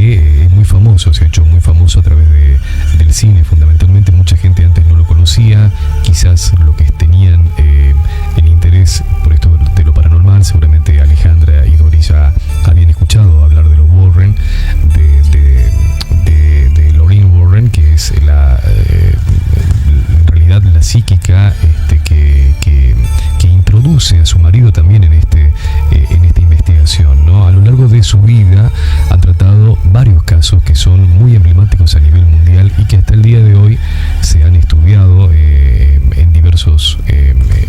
que es muy famoso, se ha hecho muy famoso a través del cine fundamentalmente. Mucha gente antes no lo conocía, quizás lo que tenían el interés por esto de lo paranormal, seguramente Alejandra y Doris ya habían escuchado hablar de los Warren, de Lorraine Warren, que es en realidad la psíquica que introduce a su marido también en esta investigación, ¿no? A lo largo de su vida ha tratado varios casos que son muy emblemáticos a nivel mundial y que hasta el día de hoy se han estudiado en diversos,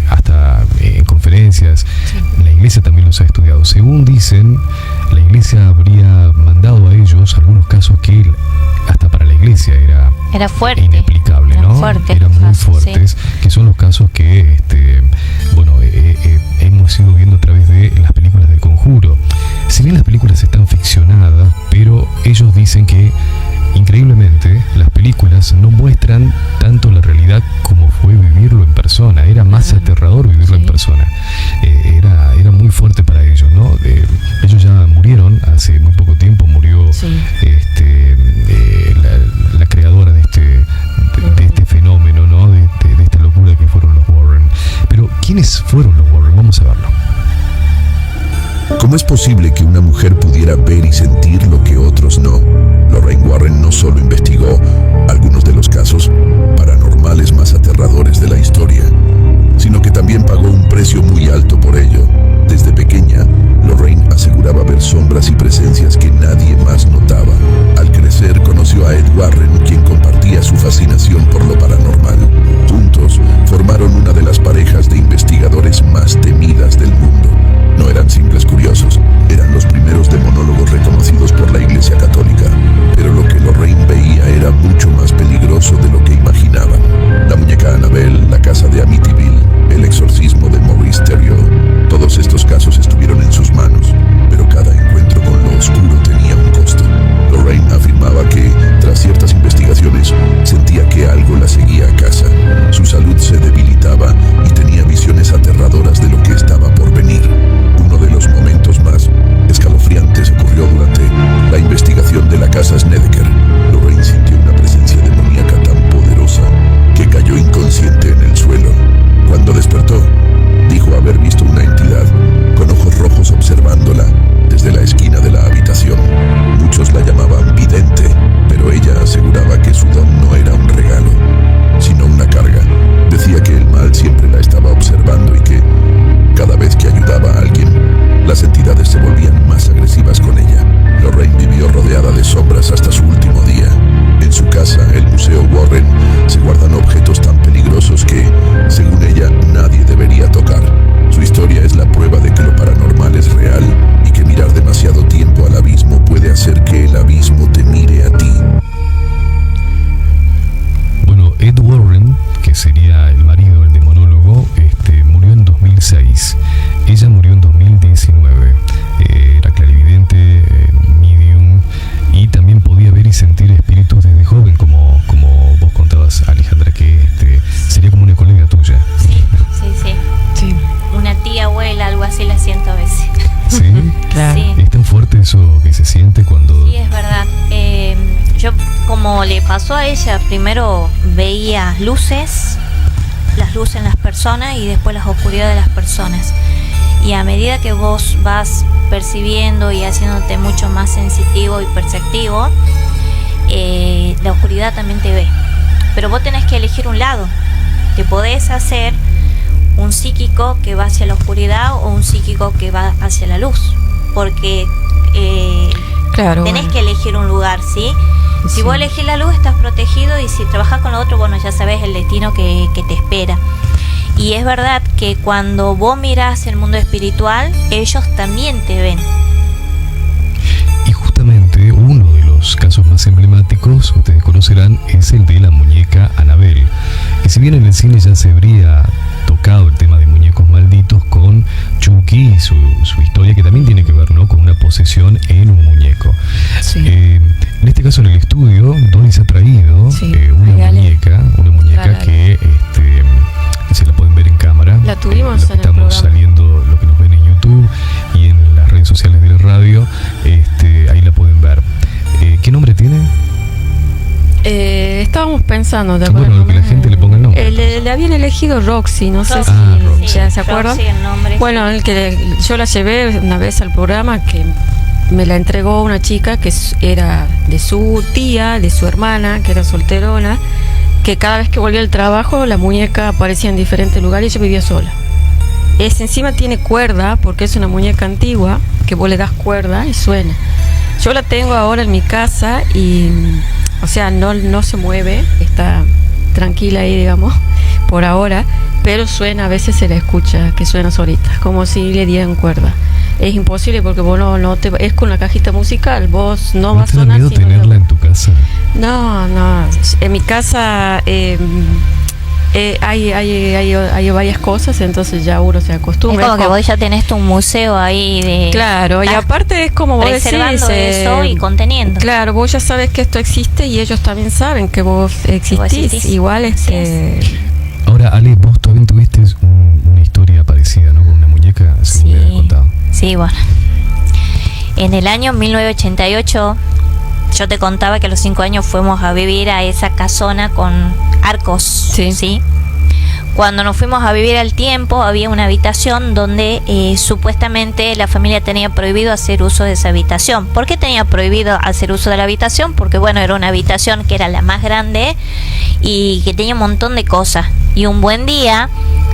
hasta en conferencias. Sí. La iglesia también los ha estudiado. Según dicen, la iglesia habría mandado a ellos algunos casos que hasta para la iglesia era fuerte, inexplicable, ¿no? Eran muy fuertes, sí. Que son los casos que hemos ido viendo a través de las películas del Conjuro. Si bien las películas están ficcionadas, pero ellos dicen que increíblemente las películas no muestran tanto la realidad como fue vivirlo en persona. Era más aterrador vivirlo en persona. Era muy fuerte para ellos, ¿no? Ellos ya murieron hace muy poco tiempo. Murió la creadora de este fenómeno, ¿no? De esta locura que fueron los Warren. Pero ¿quiénes fueron los Warren? Vamos a verlo. ¿Cómo es posible que una mujer pudiera ver y sentir lo que otros no? Lorraine Warren no solo investigó algunos de los casos paranormales más aterradores de la historia, sino que también pagó un precio muy alto por ello. Desde pequeña, Lorraine aseguraba ver sombras y presencias que nadie más notaba. Al crecer, conoció a Ed Warren, quien compartía su fascinación por lo paranormal. Juntos, formaron una de las parejas de investigadores más temidas del mundo. No eran simples curiosos, eran los primeros demonólogos reconocidos por la Iglesia Católica. Pero lo que Lorraine veía era mucho más peligroso de lo que imaginaban. La muñeca Annabelle, la casa de Amityville, el exorcismo de Maurice Theriault. Todos estos casos estuvieron en sus manos, pero cada encuentro con lo oscuro tenía un costo. Lorraine afirmaba que, tras ciertas investigaciones, sentía que algo la seguía a casa. Su salud se debilitaba y tenía visiones aterradoras de lo que estaba por venir. Uno de los momentos más escalofriantes ocurrió durante la investigación de la casa Snedeker. Lorraine sintió una presencia demoníaca tan poderosa que cayó inconsciente en el suelo. Cuando despertó, dijo haber visto una entidad con ojos rojos observándola desde la esquina de la habitación. Muchos la llamaban vidente, pero ella aseguraba que su don no era un regalo, sino una carga. Decía que el mal siempre la estaba observando y que cada vez que ayudaba a alguien, las entidades se volvían más agresivas con ella. Lorraine vivió rodeada de sombras hasta su último día. En su casa, el Museo Warren, se guardan objetos tan peligrosos que, según ella, nadie debería tocar. Su historia es la prueba de que lo paranormal es real y que mirar demasiado tiempo al abismo puede hacer que el abismo te mire a ti. Bueno, Ed Warren, que sería el marido del demonólogo, murió en 2006. Ella murió en 2019. Era clarividente, medium, y también podía ver y sentir espíritus desde joven, como vos contabas, Alejandra, que sería como una colega tuya. Sí. Una tía, abuela, algo así la siento a veces. ¿Sí? Claro. Sí. ¿Es tan fuerte eso que se siente cuando...? Sí, es verdad. Yo, como le pasó a ella, primero veía las luces en las personas y después las oscuridades de las personas. Y a medida que vos vas percibiendo y haciéndote mucho más sensitivo y perceptivo, la oscuridad también te ve. Pero vos tenés que elegir un lado. Te podés hacer un psíquico que va hacia la oscuridad o un psíquico que va hacia la luz, porque tenés que elegir un lugar, ¿sí? Si vos elegís la luz estás protegido, y si trabajás con lo otro, bueno, ya sabés el destino que te espera. Y es verdad que cuando vos mirás el mundo espiritual, ellos también te ven. Y justamente uno de los casos más emblemáticos, ustedes conocerán, es el de la muñeca Annabelle, que si bien en el cine ya se habría tocado el tema de muñecos malditos con Chucky y su historia, que también tiene que ver, ¿no?, con una posesión en un muñeco. Sí. En este caso, en el estudio, Doris ha traído una muñeca que se la pueden ver en cámara. La tuvimos en el programa. Estamos saliendo, lo que nos ven en YouTube y en las redes sociales de la radio, ahí la pueden ver. estábamos pensando, ¿de Bueno, acuerdo? lo que la gente le ponga el nombre. Le habían elegido Roxy, no sé Roxy, si sí, se acuerdan. Roxy, el nombre. Bueno, yo la llevé una vez al programa, que me la entregó una chica que era de su tía, de su hermana, que era solterona, que cada vez que volvía al trabajo la muñeca aparecía en diferentes lugares y ella vivía sola. Encima tiene cuerda, porque es una muñeca antigua, que vos le das cuerda y suena. Yo la tengo ahora en mi casa y, o sea, no se mueve, está tranquila ahí, digamos, por ahora, pero suena, a veces se la escucha que suena solita, como si le dieran cuerda. Es imposible porque vos no te, es con la cajita musical, vos no vas a sonar. ¿No te da miedo tenerla en tu casa? No, en mi casa hay varias cosas, entonces ya uno se acostumbra. Es como que vos ya tenés tu museo ahí de... Claro, y aparte es como vos decís, preservando eso y conteniendo. Claro, vos ya sabes que esto existe y ellos también saben que vos existís. Igual Ahora, Ale, vos también tuviste una historia parecida, ¿no? Con una muñeca, según me habías contado. Sí, bueno. En el año 1988, yo te contaba que a los 5 años fuimos a vivir a esa casona con arcos, ¿sí? Cuando nos fuimos a vivir al tiempo, había una habitación donde supuestamente la familia tenía prohibido hacer uso de esa habitación. ¿Por qué tenía prohibido hacer uso de la habitación? Porque, bueno, era una habitación que era la más grande y que tenía un montón de cosas. Y un buen día,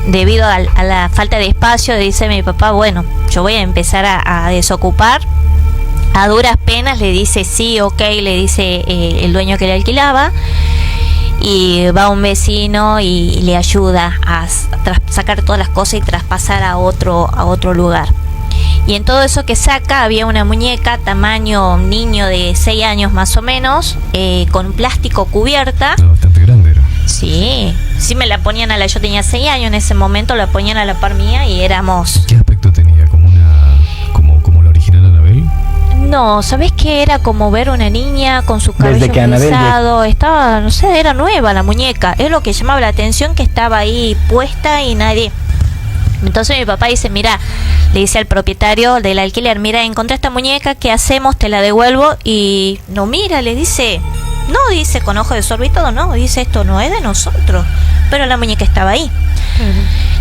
debido a la falta de espacio, dice mi papá, bueno, yo voy a empezar a desocupar. A duras penas le dice sí, ok, le dice el dueño que le alquilaba. Y va un vecino y le ayuda a sacar todas las cosas y traspasar a otro lugar. Y en todo eso que saca había una muñeca tamaño niño de 6 años más o menos, con plástico cubierta. No, bastante grande era. Sí, me la ponían yo tenía 6 años en ese momento, la ponían a la par mía y éramos... ¿Qué aspecto tenía? ¿Como la original Anabel? No, ¿sabés qué? Era como ver una niña con su cabello rizado, estaba, no sé, era nueva la muñeca, es lo que llamaba la atención, que estaba ahí puesta y nadie. Entonces mi papá dice, mira, le dice al propietario del alquiler, mira, encontré esta muñeca, ¿qué hacemos? Te la devuelvo. Y no mira, le dice, no, dice con ojo desorbitado, no, dice, esto no es de nosotros, pero la muñeca estaba ahí.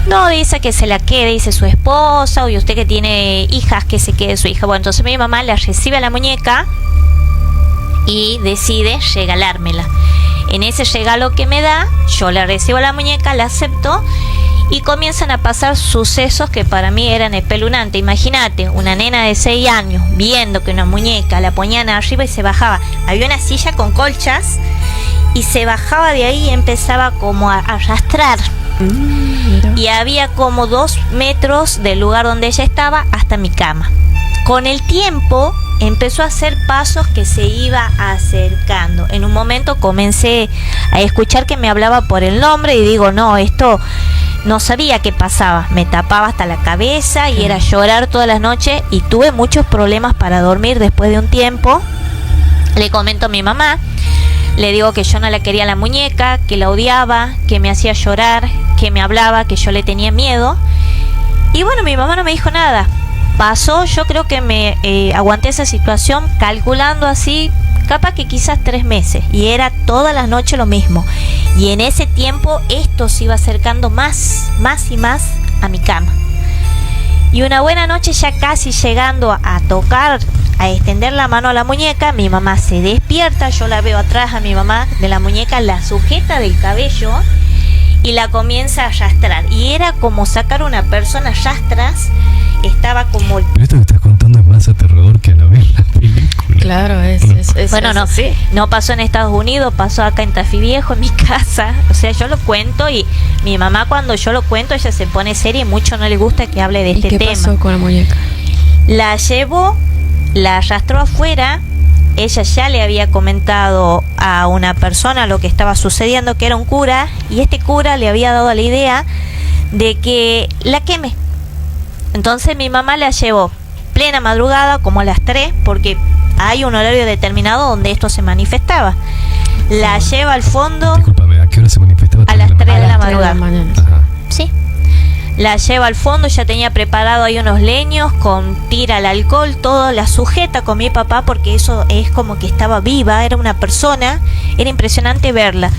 No, dice que se la quede, dice su esposa, y usted que tiene hijas, que se quede su hija. Bueno, entonces mi mamá le recibe a la muñeca y decide regalármela. En ese regalo que me da, yo le recibo la muñeca, la acepto y comienzan a pasar sucesos que para mí eran espeluznantes. Imagínate, una nena de 6 años viendo que una muñeca la ponían arriba y se bajaba. Había una silla con colchas y se bajaba de ahí y empezaba como a arrastrar. Y había como 2 metros del lugar donde ella estaba hasta mi cama. Con el tiempo empezó a hacer pasos que se iba acercando. En un momento comencé a escuchar que me hablaba por el nombre y digo, no, esto no sabía qué pasaba. Me tapaba hasta la cabeza y era llorar todas las noches y tuve muchos problemas para dormir después de un tiempo. Le comento a mi mamá. Le digo que yo no la quería la muñeca, que la odiaba, que me hacía llorar, que me hablaba, que yo le tenía miedo. Y bueno, mi mamá no me dijo nada. Pasó, yo creo que me aguanté esa situación calculando así, capaz que quizás 3 meses. Y era todas las noches lo mismo. Y en ese tiempo esto se iba acercando más y más a mi cama. Y una buena noche, ya casi llegando a tocar, a extender la mano a la muñeca, mi mamá se despierta, yo la veo atrás a mi mamá de la muñeca, la sujeta del cabello y la comienza a arrastrar. Y era como sacar una persona a rastras, estaba como... Pero esto que estás contando es más aterrador que Anabel, la película. Claro, bueno, no pasó en Estados Unidos, pasó acá en Tafí Viejo, en mi casa. O sea, yo lo cuento y mi mamá cuando yo lo cuento, ella se pone seria y mucho no le gusta que hable de este tema. ¿Qué pasó con la muñeca? La llevó, la arrastró afuera. Ella ya le había comentado a una persona lo que estaba sucediendo, que era un cura, y este cura le había dado la idea de que la queme. Entonces mi mamá la llevó plena madrugada, como a las 3, porque hay un horario determinado donde esto se manifestaba. La lleva al fondo. Discúlpame, ¿a qué hora se manifestaba? A las 3 de la madrugada. Ajá. Sí. la lleva al fondo, ya tenía preparado ahí unos leños, tira el alcohol, todo, la sujeta con mi papá porque eso es como que estaba viva, era una persona, era impresionante verla.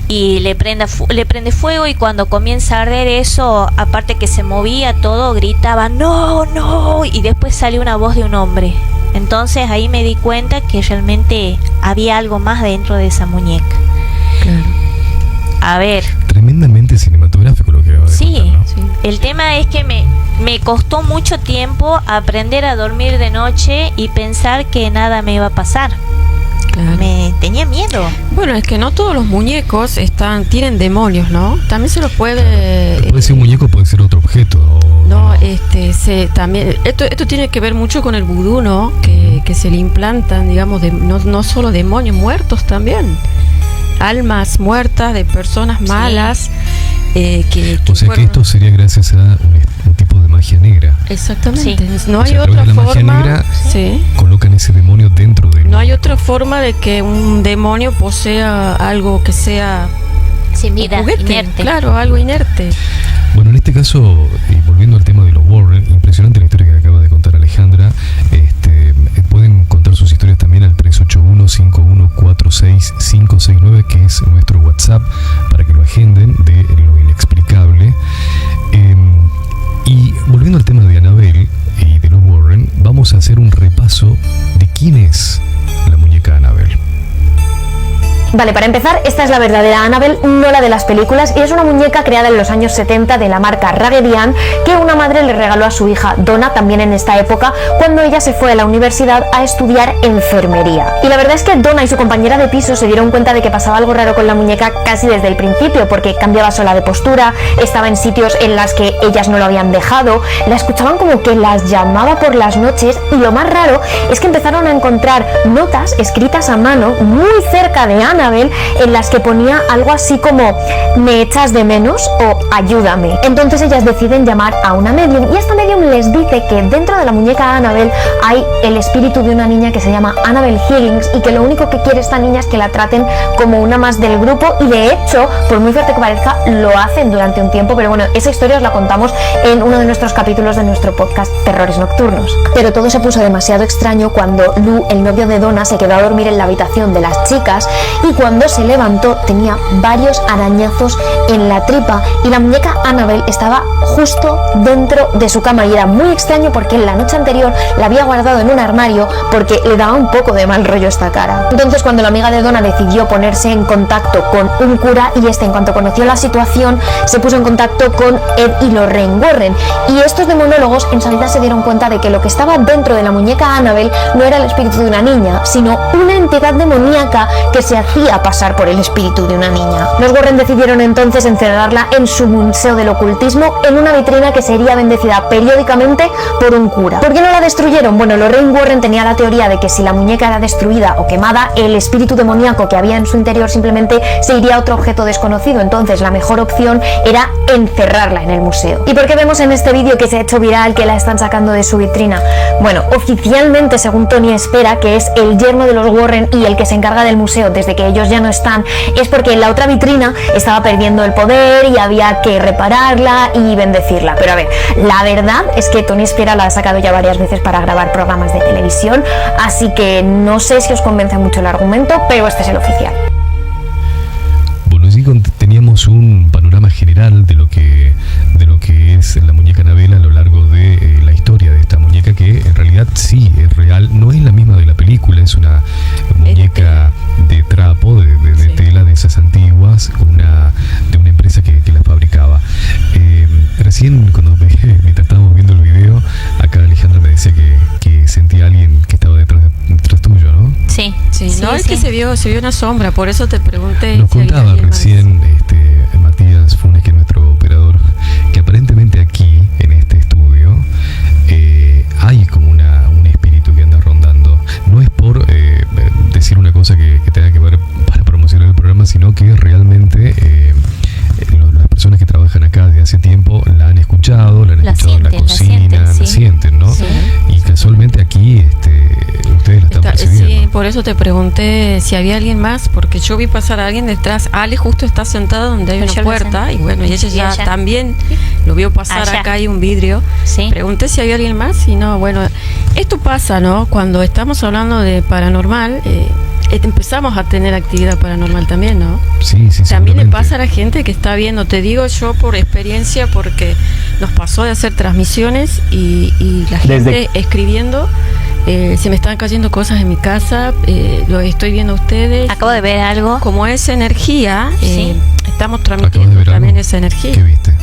Y le prende fuego, y cuando comienza a arder eso, aparte que se movía todo, gritaba no, no, y después salió una voz de un hombre. Entonces ahí me di cuenta que realmente había algo más dentro de esa muñeca. Claro. A ver. Tremendamente cinematográfico lo que acaba de contar, ¿no? Sí, el tema es que me costó mucho tiempo aprender a dormir de noche y pensar que nada me iba a pasar. Claro. Me tenía miedo. Bueno, es que no todos los muñecos tienen demonios, ¿no? También se los puede... Puede ser un muñeco, puede ser otro objeto. No, también esto tiene que ver mucho con el vudú, ¿no? Que se le implantan, digamos, no solo demonios, muertos también. Almas muertas de personas malas. O sea que esto sería gracias a un tipo de magia negra. Exactamente. Sí. No O hay sea, a través otra de la magia forma. negra Sí. colocan ese demonio dentro del No hay muñeco. otra forma de que un demonio posea algo que sea Sin vida, juguete. inerte. Claro, algo inerte. Bueno, en este caso, volviendo al tema de los Warren, impresionante la historia que acaba de contar Alejandra. Pueden contar sus historias también al 381-5146-569, que es nuestro WhatsApp, para que lo agenden, de lo inexplicable. Y volviendo al tema de Annabelle y de los Warren, vamos a hacer un repaso de quién es la muñeca Annabelle. Vale, para empezar, esta es la verdadera Annabelle, no la de las películas, y es una muñeca creada en los años 70 de la marca Raggedy Ann, que una madre le regaló a su hija Donna también en esta época, cuando ella se fue a la universidad a estudiar enfermería. Y la verdad es que Donna y su compañera de piso se dieron cuenta de que pasaba algo raro con la muñeca casi desde el principio, porque cambiaba sola de postura, estaba en sitios en las que ellas no lo habían dejado, la escuchaban como que las llamaba por las noches, y lo más raro es que empezaron a encontrar notas escritas a mano muy cerca de Annabelle, en las que ponía algo así como me echas de menos o ayúdame. Entonces ellas deciden llamar a una medium, y esta medium les dice que dentro de la muñeca Annabelle hay el espíritu de una niña que se llama Annabelle Higgins, y que lo único que quiere esta niña es que la traten como una más del grupo, y de hecho, por muy fuerte que parezca, lo hacen durante un tiempo. Pero bueno, esa historia os la contamos en uno de nuestros capítulos de nuestro podcast Terrores Nocturnos. Pero todo se puso demasiado extraño cuando Lou, el novio de Donna, se quedó a dormir en la habitación de las chicas, y cuando se levantó tenía varios arañazos en la tripa, y la muñeca Annabelle estaba justo dentro de su cama, y era muy extraño porque la noche anterior la había guardado en un armario porque le daba un poco de mal rollo esta cara. Entonces, cuando la amiga de Donna decidió ponerse en contacto con un cura, y en cuanto conoció la situación se puso en contacto con Ed y Lorraine Warren, y estos demonólogos enseguida se dieron cuenta de que lo que estaba dentro de la muñeca Annabelle no era el espíritu de una niña, sino una entidad demoníaca que se hacía pasar por el espíritu de una niña. Los Warren decidieron entonces encerrarla en su museo del ocultismo, en una vitrina que sería bendecida periódicamente por un cura. ¿Por qué no la destruyeron? Bueno, Lorraine Warren tenía la teoría de que si la muñeca era destruida o quemada, el espíritu demoníaco que había en su interior simplemente se iría a otro objeto desconocido. Entonces la mejor opción era encerrarla en el museo. ¿Y por qué vemos en este vídeo que se ha hecho viral que la están sacando de su vitrina? Bueno, oficialmente, según Tony Spera, que es el yerno de los Warren y el que se encarga del museo desde que ellos ya no están, es porque la otra vitrina estaba perdiendo el poder y había que repararla y bendecirla. Pero a ver, la verdad es que Tony Spera la ha sacado ya varias veces para grabar programas de televisión, así que no sé si os convence mucho el argumento, pero este es el oficial. Bueno, sí, teníamos un panorama general de lo que es la muñeca Annabelle a lo largo de la historia de esta muñeca, que en realidad sí es real, no es la misma de la película, es una muñeca de trapo, de tela de esas antiguas, de una empresa que la fabricaba. Recién mientras estábamos viendo el video, acá Alejandra me decía que sentía a alguien que estaba detrás tuyo, ¿no? Sí, No, es que se vio una sombra, por eso te pregunté. Nos contaba recién Matías Funes, que es nuestro operador, que aparentemente aquí, en este estudio, hay como un espíritu que anda rondando. No es por decir una cosa que tenga que ver para promocionar el programa, sino que realmente las personas que trabajan acá desde hace tiempo la han escuchado en la cocina, la sienten, ¿no? Sí. Y casualmente aquí ustedes la están percibiendo. Sí, por eso te pregunté si había alguien más, porque yo vi pasar a alguien detrás. Ale justo está sentada donde hay Pero una yo puerta, y bueno, y ella ya ella. también lo vio pasar Allá. acá, hay un vidrio. Sí. Pregunté si había alguien más y no, bueno, esto pasa, ¿no? Cuando estamos hablando de paranormal, empezamos a tener actividad paranormal también, ¿no? Sí, sí, También le seguramente. pasa a la gente que está viendo, te digo yo por experiencia, porque nos pasó de hacer transmisiones y la gente escribiendo, se me están cayendo cosas en mi casa, lo estoy viendo a ustedes. Acabo de ver algo. Como esa energía, Sí. estamos ¿Acabas de transmitiendo ver también algo? esa energía. ¿Qué viste?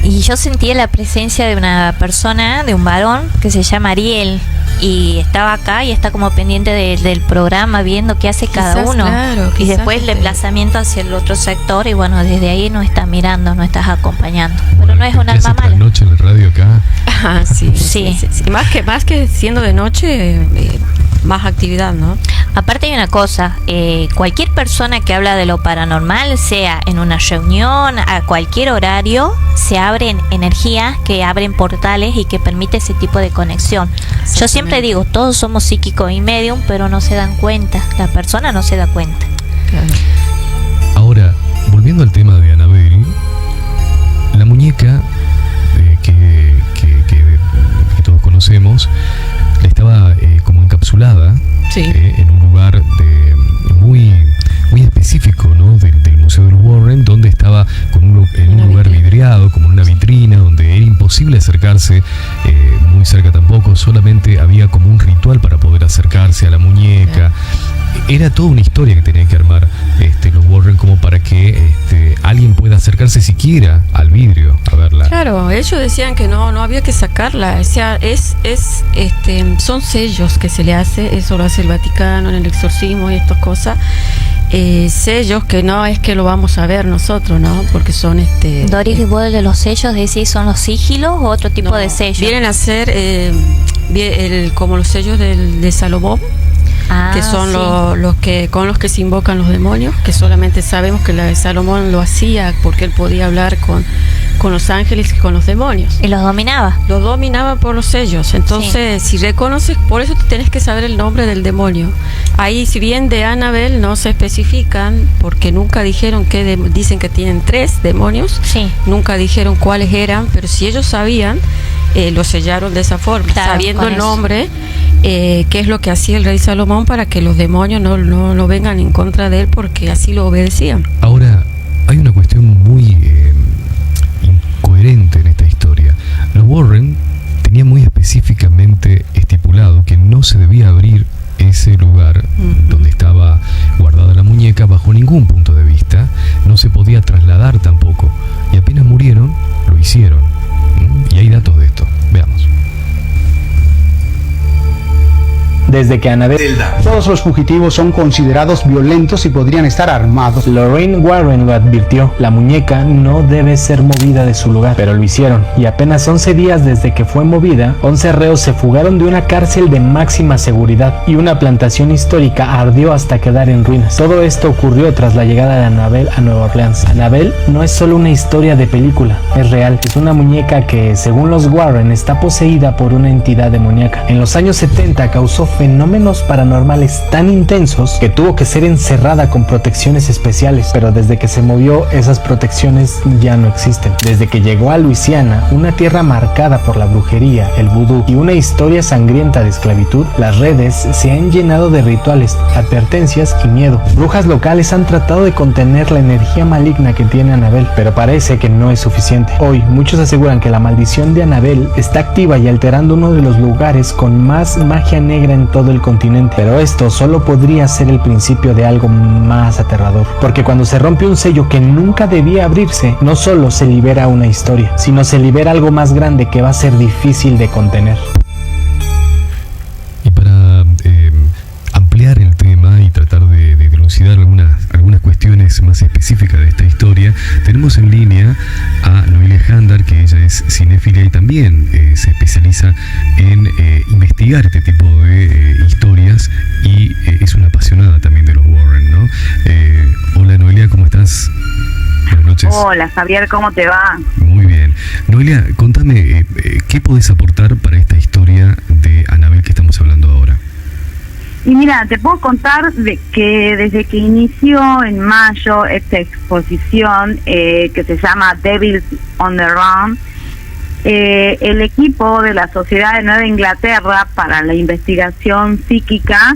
Y yo sentía la presencia de una persona, de un varón, que se llama Ariel. Y estaba acá y está como pendiente del programa, viendo qué hace cada Quizás, uno. claro, Y quizás después el desplazamiento hacia el otro sector. Y bueno, desde ahí nos estás mirando, nos estás acompañando. Pero Bueno, no es un ¿qué hace alma esta mala. noche en la radio acá? Ah, sí, Sí. sí. Más que siendo de noche, más actividad, ¿no? Aparte hay una cosa, cualquier persona que habla de lo paranormal, sea en una reunión, a cualquier horario, se abren energías que abren portales y que permite ese tipo de conexión. Yo siempre digo, todos somos psíquicos y medium, pero no se dan cuenta, la persona no se da cuenta. Claro. Ahora, volviendo al tema de Annabelle, la muñeca que todos conocemos estaba como encapsulada Sí. en un lugar muy específico, ¿no? del Museo de los Warren, donde estaba en un lugar vidriado, como en una vitrina, donde era imposible acercarse muy cerca tampoco, solamente había como un ritual para poder acercarse a la muñeca. Era toda una historia que tenían que armar los Warren como para que alguien pueda acercarse siquiera al vidrio a verla. Claro, ellos decían que no había que sacarla, o sea, son sellos que se le hace, eso lo hace el Vaticano en el exorcismo y estas cosas, sellos que no es que lo vamos a ver nosotros, ¿no? Porque son Doris, vos de los sellos decís, ¿son los sigilos o otro tipo de sellos? vienen a ser como los sellos de Salomón, que son sí. los que con los que se invocan los demonios, que solamente sabemos que la de Salomón lo hacía porque él podía hablar con los ángeles y con los demonios. Y los dominaba. Los dominaba por los sellos. Entonces, si reconoces, por eso tenés que saber el nombre del demonio. Ahí, si bien de Annabelle no se especifican, porque nunca dijeron dicen que tienen 3 demonios, Sí. nunca dijeron cuáles eran, pero si ellos sabían, lo sellaron de esa forma, Claro, sabiendo con el eso. nombre, qué es lo que hacía el rey Salomón para que los demonios no vengan en contra de él, porque así lo obedecían. Ahora, hay una cuestión muy incoherente en esta historia. Los Warren tenían muy específicamente estipulado que no se debía abrir ese lugar donde estaba guardada la muñeca bajo ningún punto de vista, no se podía trasladar tampoco, y apenas murieron, lo hicieron. Y hay datos de esto, veamos. Desde que Annabelle, todos los fugitivos son considerados violentos y podrían estar armados. Lorraine Warren lo advirtió, la muñeca no debe ser movida de su lugar, pero lo hicieron, y apenas 11 días desde que fue movida, 11 reos se fugaron de una cárcel de máxima seguridad, y una plantación histórica ardió hasta quedar en ruinas. Todo esto ocurrió tras la llegada de Annabelle a Nueva Orleans. Annabelle no es solo una historia de película, es real, es una muñeca que, según los Warren, está poseída por una entidad demoníaca. En los años 70 causó fenómenos paranormales tan intensos que tuvo que ser encerrada con protecciones especiales, pero desde que se movió esas protecciones ya no existen. Desde que llegó a Luisiana, una tierra marcada por la brujería, el vudú y una historia sangrienta de esclavitud, las redes se han llenado de rituales, advertencias y miedo. Brujas locales han tratado de contener la energía maligna que tiene Annabelle, pero parece que no es suficiente. Hoy, muchos aseguran que la maldición de Annabelle está activa y alterando uno de los lugares con más magia negra en todo el continente, pero esto solo podría ser el principio de algo más aterrador, porque cuando se rompe un sello que nunca debía abrirse, no solo se libera una historia, sino se libera algo más grande que va a ser difícil de contener. Y para ampliar el tema y tratar de dilucidar algunas cuestiones más específicas de esta historia, tenemos en línea a Noelia Handar, que ella es cinéfila y también se especializa en investigar este tipo de historias y es una apasionada también de los Warren, ¿no? Hola Noelia, ¿cómo estás? Buenas noches. Hola Javier, ¿cómo te va? Muy bien. Noelia, contame, ¿qué podés aportar para esta historia de Annabelle que estamos hablando ahora? Y mira, te puedo contar de que desde que inició en mayo esta exposición que se llama Devils on the Run, el equipo de la Sociedad de Nueva Inglaterra para la Investigación Psíquica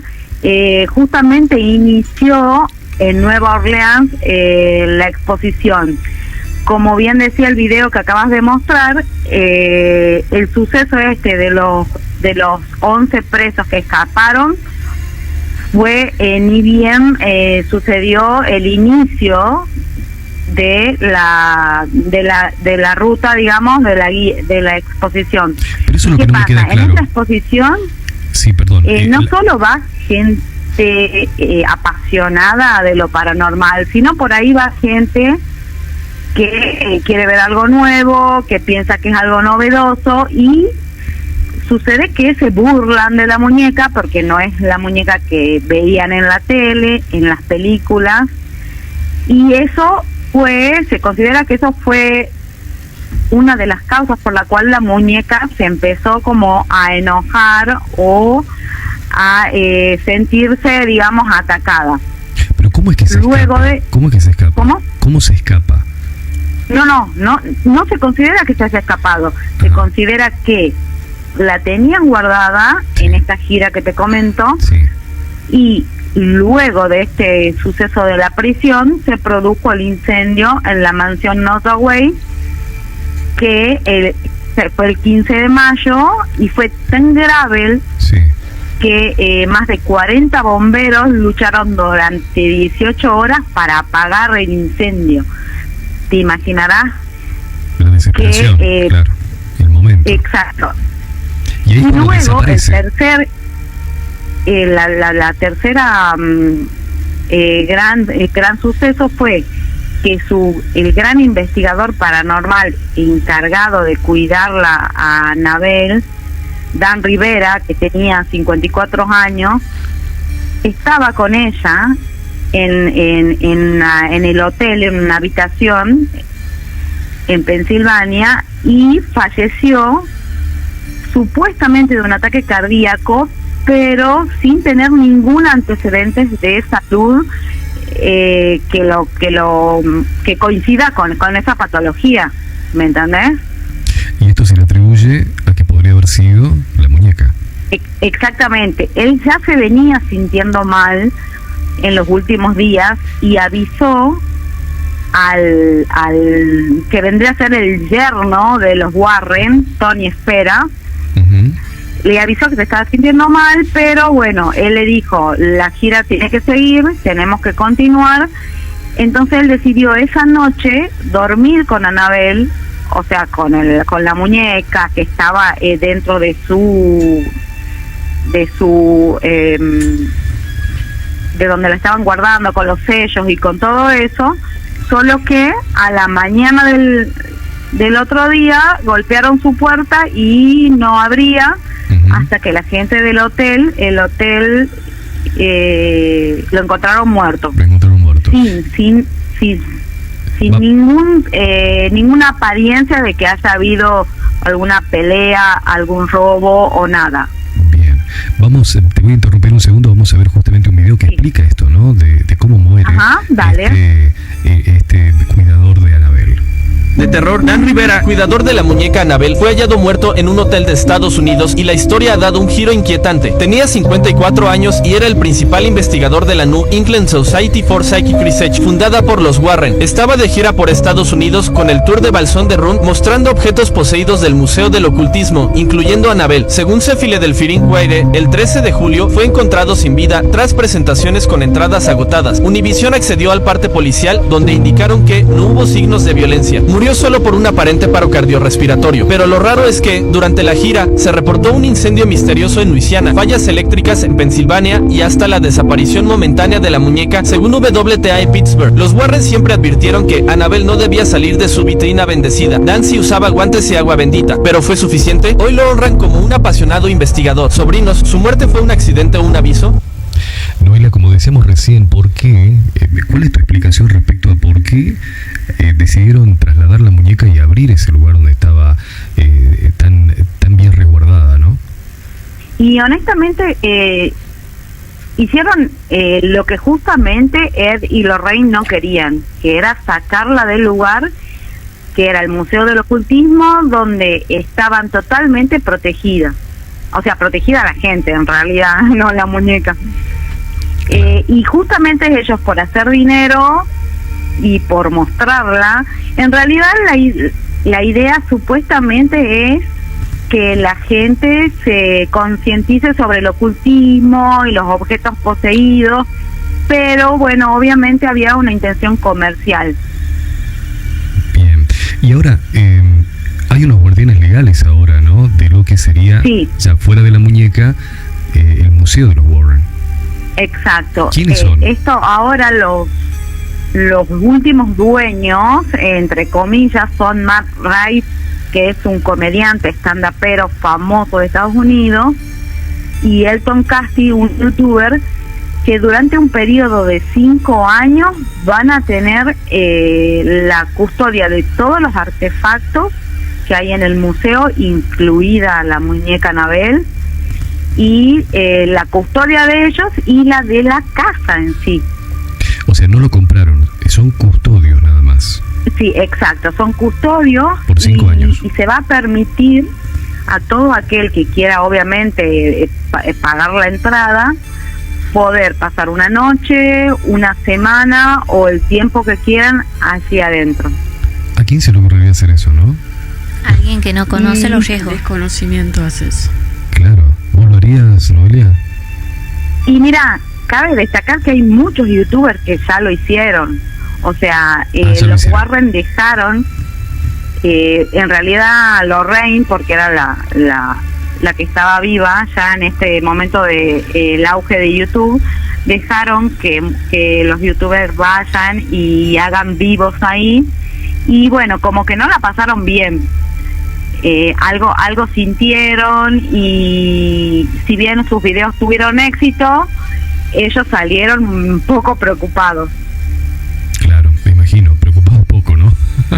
justamente inició en Nueva Orleans la exposición. Como bien decía el video que acabas de mostrar, el suceso de los 11 presos que escaparon fue ni bien sucedió el inicio de la ruta, digamos, de la exposición. Pero eso es lo que no me queda claro. En esta exposición sí, perdón, no solo va gente apasionada de lo paranormal, sino por ahí va gente que quiere ver algo nuevo, que piensa que es algo novedoso, y sucede que se burlan de la muñeca porque no es la muñeca que veían en la tele, en las películas, y eso se considera que eso fue una de las causas por la cual la muñeca se empezó como a enojar o a sentirse, digamos, atacada. Pero ¿cómo es que se escapa? ¿Cómo es que se escapa? ¿Cómo se escapa? No se considera que se haya escapado. Se considera que la tenían guardada en esta gira que te comento, y luego de este suceso de la prisión se produjo el incendio en la mansión Nottoway, que fue el 15 de mayo, y fue tan grave que más de 40 bomberos lucharon durante 18 horas para apagar el incendio. Te imaginarás la desesperación, claro, el momento. Exacto. Y luego la tercera gran suceso fue que el gran investigador paranormal encargado de cuidarla a Annabelle, Dan Rivera, que tenía 54 años, estaba con ella en el hotel, en una habitación en Pensilvania, y falleció supuestamente de un ataque cardíaco, pero sin tener ningún antecedente de salud que coincida con esa patología, ¿me entendés? Y esto se le atribuye a que podría haber sido la muñeca. Exactamente. Él ya se venía sintiendo mal en los últimos días y avisó al que vendría a ser el yerno de los Warren, Tony Spera. Le avisó que se estaba sintiendo mal, pero bueno, él le dijo, la gira tiene que seguir, tenemos que continuar. Entonces él decidió esa noche dormir con Annabelle, o sea, con la muñeca que estaba dentro de donde la estaban guardando, con los sellos y con todo eso, solo que a la mañana del otro día golpearon su puerta y no abría, hasta que la gente del hotel, lo encontraron muerto. Sin ninguna apariencia de que haya habido alguna pelea, algún robo o nada. Bien, te voy a interrumpir un segundo, vamos a ver justamente un video que explica esto, ¿no? De cómo muere este cuidador de Annabelle. De terror, Dan Rivera, cuidador de la muñeca Annabelle, fue hallado muerto en un hotel de Estados Unidos, y la historia ha dado un giro inquietante. Tenía 54 años y era el principal investigador de la New England Society for Psychic Research, fundada por los Warren. Estaba de gira por Estados Unidos con el tour de Balsón de Run, mostrando objetos poseídos del Museo del Ocultismo, incluyendo a Annabelle. Según Cefile del Firinguaire, el 13 de julio fue encontrado sin vida tras presentaciones con entradas agotadas. Univision accedió al parte policial, donde indicaron que no hubo signos de violencia. Murió solo por un aparente paro cardiorrespiratorio, pero lo raro es que, durante la gira, se reportó un incendio misterioso en Luisiana, fallas eléctricas en Pensilvania y hasta la desaparición momentánea de la muñeca, según WTA en Pittsburgh. Los Warren siempre advirtieron que Annabelle no debía salir de su vitrina bendecida. Nancy usaba guantes y agua bendita, pero ¿fue suficiente? Hoy lo honran como un apasionado investigador. Sobrinos, ¿su muerte fue un accidente o un aviso? Noelia, como decíamos recién, ¿por qué? ¿Cuál es tu explicación respecto a por qué decidieron trasladar la muñeca y abrir ese lugar donde estaba tan bien resguardada, ¿no? Y honestamente, hicieron lo que justamente Ed y Lorraine no querían, que era sacarla del lugar, que era el Museo del Ocultismo, donde estaban totalmente protegidas. O sea, protegida la gente, en realidad, no la muñeca. Y justamente ellos, por hacer dinero y por mostrarla, en realidad la idea supuestamente es que la gente se concientice sobre el ocultismo y los objetos poseídos, pero bueno, obviamente había una intención comercial. Bien, y ahora hay unos guardianes legales ahora, ¿no? De lo que sería, ya fuera de la muñeca, el Museo de los Warren. Exacto. ¿Quiénes son? Esto ahora los últimos dueños, entre comillas, son Matt Rife, que es un comediante stand-upero famoso de Estados Unidos, y Elton Casti, un youtuber, que durante un periodo de 5 años van a tener la custodia de todos los artefactos que hay en el museo, incluida la muñeca Annabelle, y la custodia de ellos y la de la casa en sí. O sea, no lo compraron, son custodios nada más. Sí, exacto, son custodios. Por 5 años. Y se va a permitir a todo aquel que quiera, obviamente, pagar la entrada, poder pasar una noche, una semana o el tiempo que quieran hacia adentro. ¿A quién se le ocurriría hacer eso, no? Alguien que no conoce los riesgos. Desconocimiento hace eso. Claro. ¿Vos lo harías, Noelia? Y mira, cabe destacar que hay muchos youtubers que ya lo hicieron. O sea, los Warren dejaron, en realidad Lorraine, porque era la que estaba viva ya en este momento de el auge de YouTube, dejaron que los youtubers vayan y hagan vivos ahí, y bueno, como que no la pasaron bien. Algo sintieron, y si bien sus videos tuvieron éxito, ellos salieron un poco preocupados. Claro, me imagino, preocupado un poco, ¿no?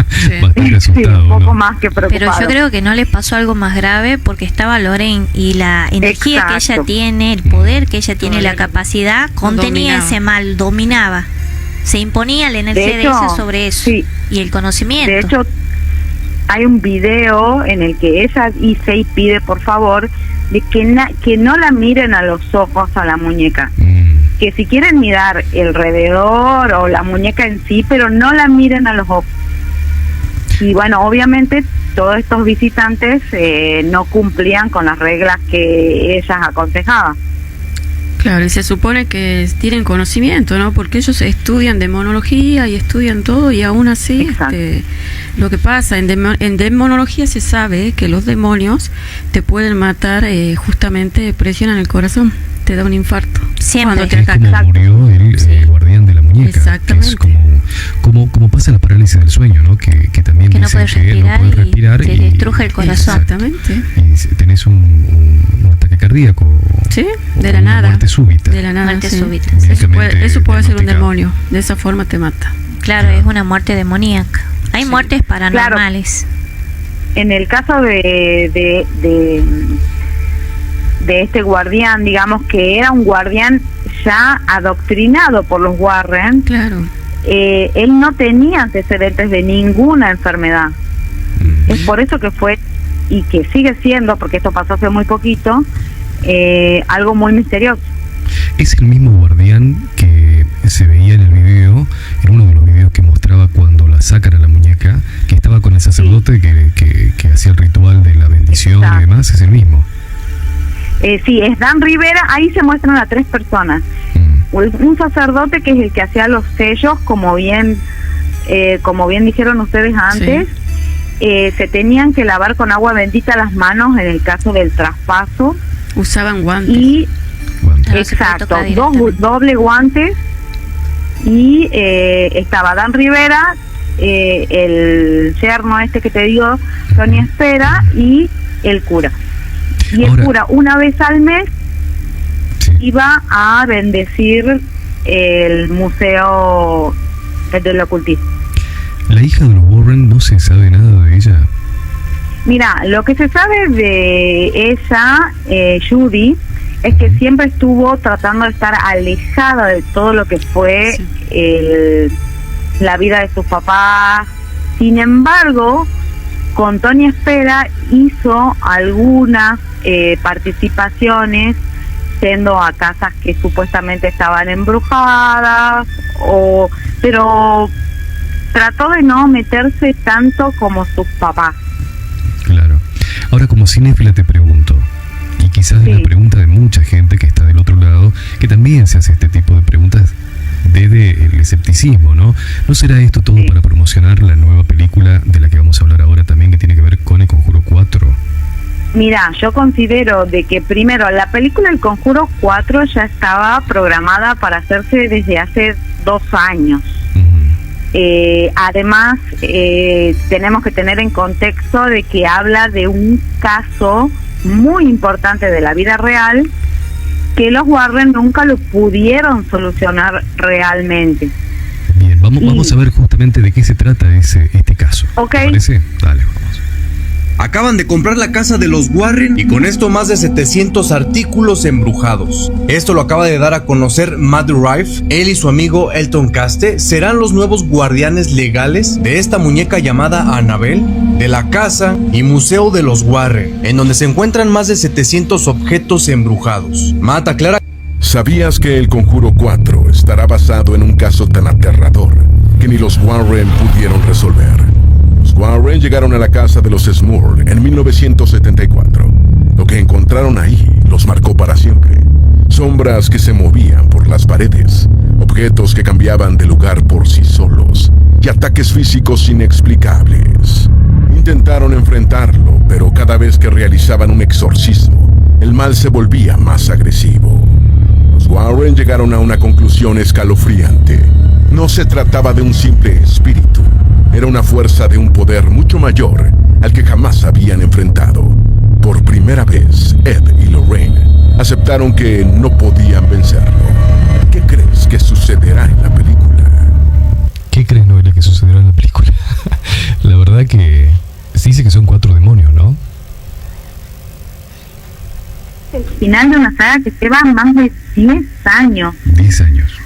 Sí. Bastante asustado, un poco ¿no? más que preocupado. Pero yo creo que no les pasó algo más grave, porque estaba Lorraine y la energía que ella tiene, el poder que ella tiene, la capacidad, contenía ese mal, dominaba, se imponía la energía de ella sobre eso, y el conocimiento. De hecho, hay un video en el que ella dice y pide por favor de que no la miren a los ojos a la muñeca, que si quieren mirar alrededor o la muñeca en sí, pero no la miren a los ojos. Y bueno, obviamente todos estos visitantes no cumplían con las reglas que ellas aconsejaban. Claro, y se supone que tienen conocimiento, ¿no? Porque ellos estudian demonología y estudian todo, y aún así lo que pasa en demonología se sabe que los demonios te pueden matar, justamente presionan el corazón, te da un infarto. Siempre. Cuando te Es como murió el guardián de la muñeca. Exactamente. Que es como pasa la parálisis del sueño, ¿no? Que también que dicen que no puedes respirar y te destruje el corazón. Exactamente. Y tenés un ataque cardíaco. Sí, o de la una nada. Muerte súbita. De la nada, Muerte sí. súbita. Eso puede ser un diagnosticado. demonio. De esa forma te mata. Claro, es una muerte demoníaca. Hay muertes paranormales. En el caso de este guardián, digamos que era un guardián ya adoctrinado por los Warren. Claro. Él no tenía antecedentes de ninguna enfermedad. Es por eso que fue, y que sigue siendo, porque esto pasó hace muy poquito, algo muy misterioso. Es el mismo guardián que se veía en el video, en uno de los videos que mostraba cuando la sacan a la muñeca, que estaba con el sacerdote que hacía el ritual de la bendición y demás. Es el mismo. Sí, es Dan Rivera. Ahí se muestran a 3 personas. Un sacerdote que es el que hacía los sellos, como bien dijeron ustedes antes. Se tenían que lavar con agua bendita las manos en el caso del traspaso. Usaban guantes. Y exacto, doble guantes. Y estaba Dan Rivera, el yerno este que te digo, Tony Espera, y el cura. Y el cura, una vez al mes, iba a bendecir el museo del ocultismo. ¿La hija de los Warren no se sabe nada de ella? Mira, lo que se sabe de ella, Judy, es que siempre estuvo tratando de estar alejada de todo lo que fue la vida de sus papás. Sin embargo, con Tony Espera hizo algunas participaciones yendo a casas que supuestamente estaban embrujadas, pero trató de no meterse tanto como sus papás. Claro. Ahora, como cinéfila te pregunto, y quizás es la pregunta de mucha gente que está del otro lado, que también se hace este tipo de preguntas desde el escepticismo, ¿no? ¿No será esto todo para promocionar la nueva película de la que vamos a hablar ahora también, que tiene que ver con El Conjuro 4? Mira, yo considero de que primero la película El Conjuro 4 ya estaba programada para hacerse desde hace 2 años. Además, tenemos que tener en contexto de que habla de un caso muy importante de la vida real que los Warren nunca lo pudieron solucionar realmente. Bien, vamos a ver justamente de qué se trata este caso. Ok. ¿Te parece? Dale, vamos. Acaban de comprar la casa de los Warren y con esto más de 700 artículos embrujados. Esto lo acaba de dar a conocer Matt Rife. Él y su amigo Elton Caste serán los nuevos guardianes legales de esta muñeca llamada Annabelle, de la casa y museo de los Warren, en donde se encuentran más de 700 objetos embrujados. Matt aclara: ¿sabías que El Conjuro 4 estará basado en un caso tan aterrador que ni los Warren pudieron resolver? Los Warren llegaron a la casa de los Smurl en 1974. Lo que encontraron ahí los marcó para siempre. Sombras que se movían por las paredes, objetos que cambiaban de lugar por sí solos y ataques físicos inexplicables. Intentaron enfrentarlo, pero cada vez que realizaban un exorcismo, el mal se volvía más agresivo. Los Warren llegaron a una conclusión escalofriante. No se trataba de un simple espíritu. Era una fuerza de un poder mucho mayor al que jamás habían enfrentado. Por primera vez, Ed y Lorraine aceptaron que no podían vencerlo. ¿Qué crees que sucederá en la película? ¿Qué crees, Noelia, que sucederá en la película? La verdad que se dice que son 4 demonios, ¿no? El final de una saga que lleva más de 10 años. 10 años.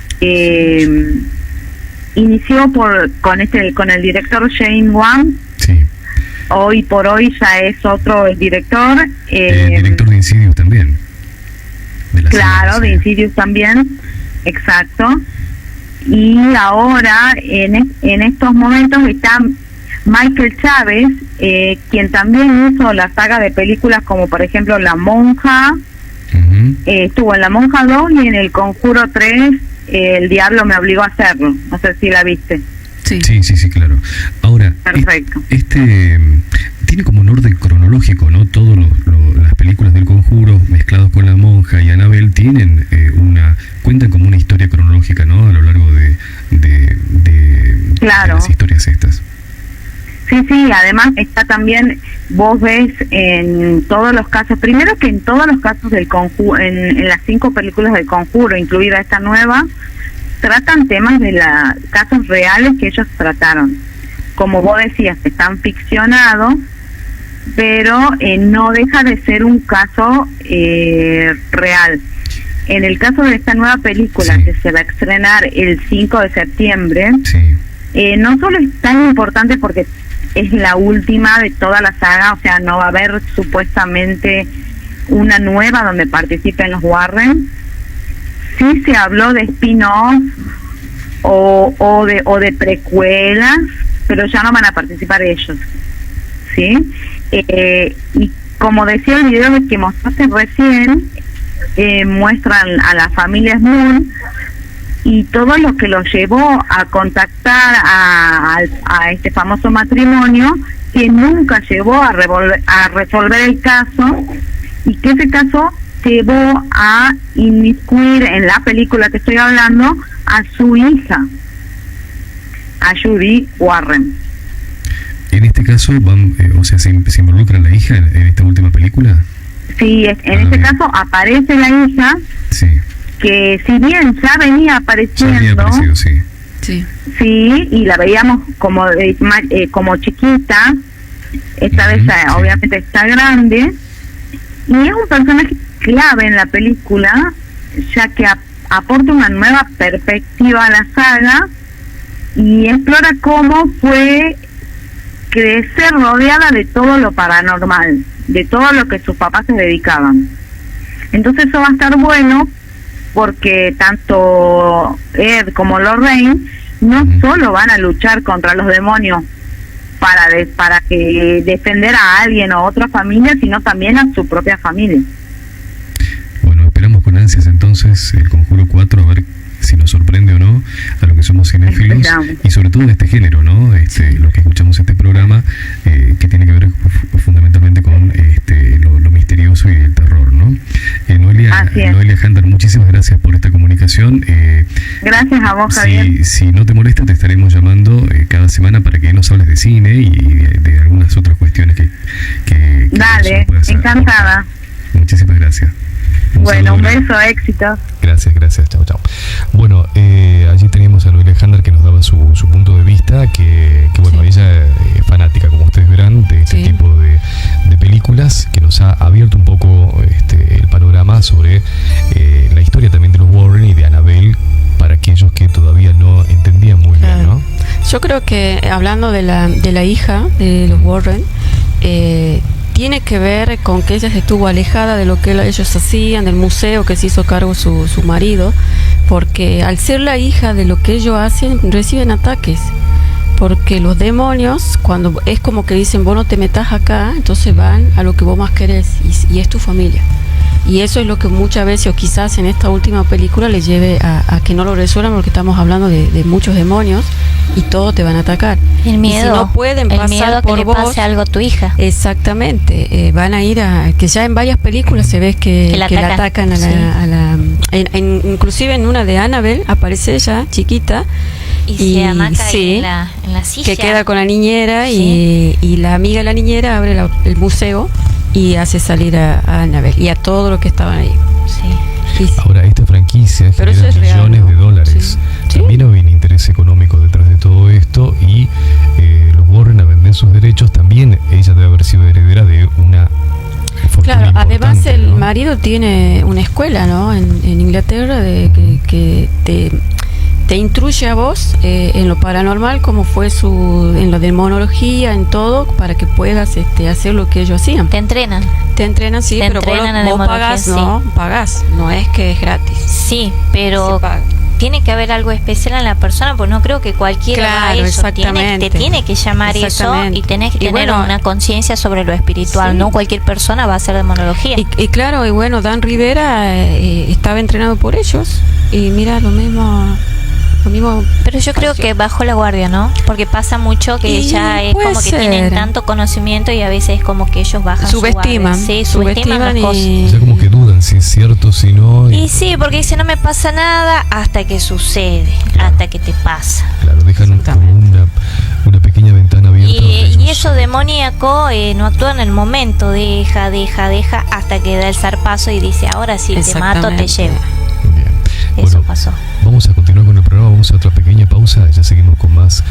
Inició con el director Shane Wan. Sí. Hoy por hoy ya es otro el director. El director de Insidious también. Claro, de Insidious también. Exacto. Y ahora, en estos momentos, está Michael Chávez, quien también hizo la saga de películas como, por ejemplo, La Monja. Estuvo en La Monja 2 y en El Conjuro 3. El diablo me obligó a hacerlo. No sé si la viste. Sí, claro. Ahora, perfecto. Tiene como un orden cronológico, ¿no? Todas las películas del Conjuro mezclados con La Monja y Annabelle tienen cuentan como una historia cronológica, ¿no? A lo largo de las historias estas. Sí, además está también, vos ves en todos los casos, primero que en todos los casos del Conjuro, en las 5 películas del Conjuro, incluida esta nueva, tratan temas de casos reales que ellos trataron. Como vos decías, están ficcionados, pero no deja de ser un caso real. En el caso de esta nueva película que se va a estrenar el 5 de septiembre, no solo es tan importante porque es la última de toda la saga, o sea, no va a haber supuestamente una nueva donde participen los Warren. Sí se habló de spin-off o de precuelas, pero ya no van a participar ellos, ¿sí? Y como decía el video que mostraste recién, muestran a la familia Smurl y todo lo que los llevó a contactar a este famoso matrimonio, que nunca llevó a resolver el caso, y que ese caso llevó a inmiscuir en la película que estoy hablando a su hija, a Judy Warren. En este caso se involucra la hija en esta última película. Sí, en este caso aparece la hija, que si bien ya venía apareciendo, sí, y la veíamos como chiquita, esta vez obviamente está grande, y es un personaje clave en la película, ya que aporta una nueva perspectiva a la saga y explora cómo fue crecer rodeada de todo lo paranormal, de todo lo que sus papás se dedicaban. Entonces eso va a estar bueno porque tanto Ed como Lorraine no solo van a luchar contra los demonios para que defender a alguien o otra familia, sino también a su propia familia. Bueno, esperamos con ansias entonces el Conjuro 4, a ver si nos sorprende o no a lo que somos cinéfilos y sobre todo de este género, ¿no? Lo que escuchamos este programa que tiene que ver fundamentalmente con lo misterioso y el terror, ¿no? Noelia Handler, muchísimas gracias por esta comunicación. Gracias a vos, Javier. Si no te molesta, te estaremos llamando cada semana para que nos hables de cine y de algunas otras cuestiones que dale, encantada. Muchísimas gracias. Bueno, un beso, éxito. Gracias, chao. Bueno, allí teníamos a Noelia Handler que nos daba su punto de vista, que bueno, ella es fanática, como ustedes verán, de este tipo de películas, que nos ha abierto un poco el panorama sobre la historia también de los Warren y de Annabelle, para aquellos que todavía no entendían muy bien, ¿no? Yo creo que hablando de la hija de los Warren, tiene que ver con que ella estuvo alejada de lo que ellos hacían, del museo que se hizo cargo su marido, porque al ser la hija de lo que ellos hacen, reciben ataques, porque los demonios, cuando es como que dicen, vos no te metas acá, entonces van a lo que vos más querés, y es tu familia. Y eso es lo que muchas veces, o quizás en esta última película, le lleve a que no lo resuelvan, porque estamos hablando de muchos demonios y todos te van a atacar. El miedo, y si no pueden pasar miedo por que vos, le pase algo a tu hija. Exactamente, van a ir que ya en varias películas se ve que la atacan a la inclusive en una de Annabelle aparece ella chiquita y se amaca en la silla, que queda con la niñera, y la amiga de la niñera abre el museo y hace salir a Annabelle y a todo lo que estaban ahí. Ahora, esta franquicia genera millones de dólares. También hay un interés económico detrás de todo esto, y los Warren a vender sus derechos. También ella debe haber sido heredera de una fortuna importante, además el ¿no? marido tiene una escuela, ¿no? en Inglaterra que te instruye a vos en lo paranormal, como fue en la demonología, en todo, para que puedas hacer lo que ellos hacían. Te entrenan, sí, pero vos pagás, ¿no? Pagás, no es que es gratis. Sí, pero tiene que haber algo especial en la persona, porque no creo que cualquiera haga eso. Te tiene que llamar eso, y tenés que tener una conciencia sobre lo espiritual. No cualquier persona va a hacer demonología. Y claro, y bueno, Dan Rivera estaba entrenado por ellos, y mira, lo mismo. Pero yo creo que bajó la guardia, ¿no? Porque pasa mucho que ya es como que tienen tanto conocimiento, y a veces es como que ellos bajan subestiman, su guardia. Sí, subestiman las cosas. O sea, como que dudan si es cierto, si no. Y sí, porque dice, no me pasa nada hasta que sucede, hasta que te pasa. Claro, dejan como una pequeña ventana abierta. Y eso demoníaco no actúa en el momento, deja hasta que da el zarpazo y dice, ahora sí, te mato, te llevo. Bien. Eso pasó. Vamos a continuar con el programa, vamos a otra pequeña pausa, ya seguimos con más